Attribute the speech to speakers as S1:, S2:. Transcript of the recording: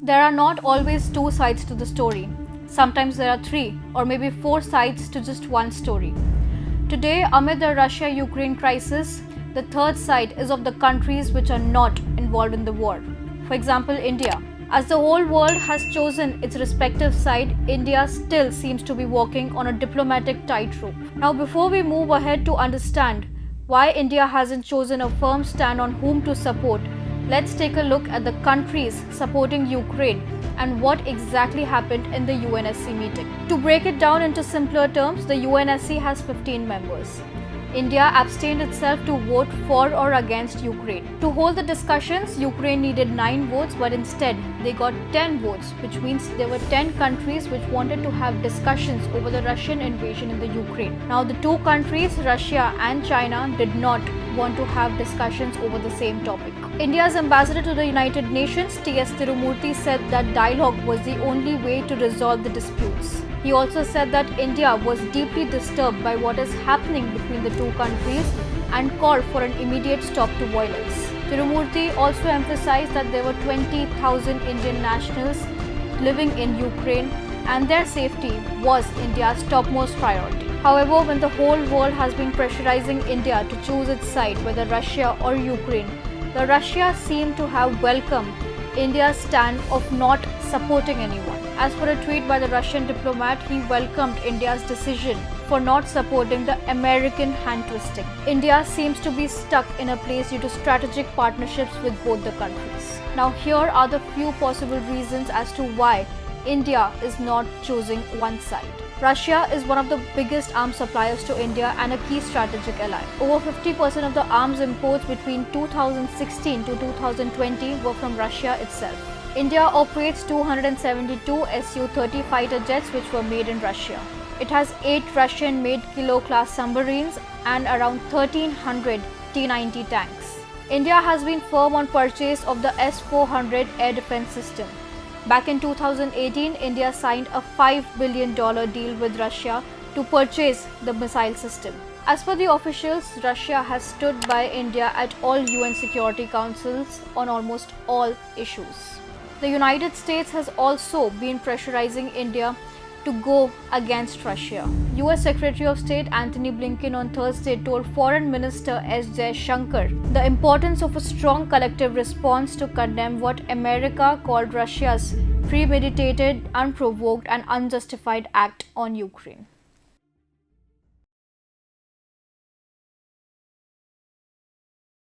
S1: There are not always two sides to the story. Sometimes there are three or maybe four sides to just one story. Today, amid the Russia-Ukraine crisis, the third side is of the countries which are not involved in the war. For example, India. As the whole world has chosen its respective side, India still seems to be walking on a diplomatic tightrope. Now, before we move ahead to understand why India hasn't chosen a firm stand on whom to support, let's take a look at the countries supporting Ukraine and what exactly happened in the UNSC meeting. To break it down into simpler terms, the UNSC has 15 members. India abstained itself to vote for or against Ukraine. To hold the discussions, Ukraine needed 9 votes, but instead they got 10 votes, which means there were 10 countries which wanted to have discussions over the Russian invasion in the Ukraine. Now, the two countries, Russia and China, did not want to have discussions over the same topic. India's ambassador to the United Nations, T.S. Tirumurti, said that dialogue was the only way to resolve the disputes. He also said that India was deeply disturbed by what is happening between the two countries and called for an immediate stop to violence. Tirumurti also emphasized that there were 20,000 Indian nationals living in Ukraine and their safety was India's topmost priority. However, when the whole world has been pressurizing India to choose its side, whether Russia or Ukraine, the Russia seemed to have welcomed India's stand of not supporting anyone. As per a tweet by the Russian diplomat, he welcomed India's decision for not supporting the American hand-twisting. India seems to be stuck in a place due to strategic partnerships with both the countries. Now, here are the few possible reasons as to why India is not choosing one side. Russia is one of the biggest arms suppliers to India and a key strategic ally. Over 50% of the arms imports between 2016 to 2020 were from Russia itself. India operates 272 Su-30 fighter jets which were made in Russia. It has 8 Russian-made Kilo-class submarines and around 1,300 T-90 tanks. India has been firm on purchase of the S-400 air defense system. Back in 2018, India signed a $5 billion deal with Russia to purchase the missile system. As per the officials, Russia has stood by India at all UN Security Councils on almost all issues. The United States has also been pressurizing India to go against Russia. US Secretary of State Antony Blinken on Thursday told Foreign Minister S. Jaishankar the importance of a strong collective response to condemn what America called Russia's premeditated, unprovoked and unjustified act on Ukraine.